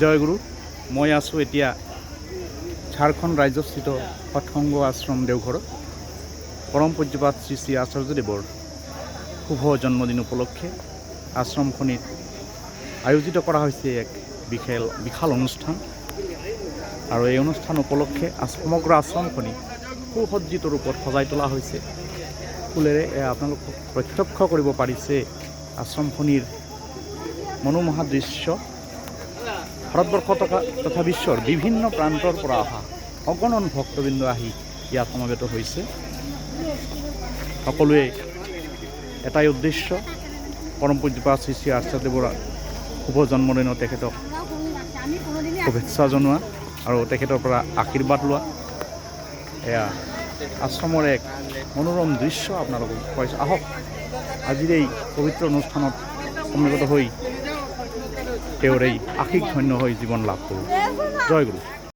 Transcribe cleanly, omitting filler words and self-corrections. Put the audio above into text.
জয়গুৰু। মই আছোঁ এতিয়া ঝাৰখণ্ড ৰাজ্যস্থিত সৎসংগ আশ্ৰম দেওঘৰত। পৰম পূজ্যপাত শ্ৰী শ্ৰী আচাৰ্যদেৱৰ শুভ জন্মদিন উপলক্ষে আশ্ৰমখনিত আয়োজিত কৰা হৈছে এক বিশাল অনুষ্ঠান। আৰু এই অনুষ্ঠান উপলক্ষে সমগ্ৰ আশ্ৰমখনি সুসজ্জিত ৰূপত সজাই তোলা হৈছে ফুলেৰে। আপোনালোক প্ৰত্যক্ষ কৰিব পাৰিছে আশ্ৰমখনিৰ মনোমোহা দৃশ্য। ভাৰতবৰ্ষ তথা বিশ্বৰ বিভিন্ন প্ৰান্তৰ পৰা অহা অগণন ভক্তবৃন্দ আহি ইয়াত সমবেত হৈছে। সকলোৱে এটাই উদ্দেশ্য, পৰম পূজ্যপাত শ্ৰী শ্ৰী আচাৰ্যদেৱৰ শুভ জন্মদিনত তেখেতক শুভেচ্ছা জনোৱা আৰু তেখেতৰ পৰা আশীৰ্বাদ লোৱা। এয়া আশ্ৰমৰ এক মনোৰম দৃশ্য আপোনালোকক কৈছোঁ। আহক আজিৰ এই পবিত্ৰ অনুষ্ঠানত সমবেত হৈ তেওঁৰ এই আশীষ ধন্য হৈ জীৱন লাভ কৰোঁ। জয় গুৰু।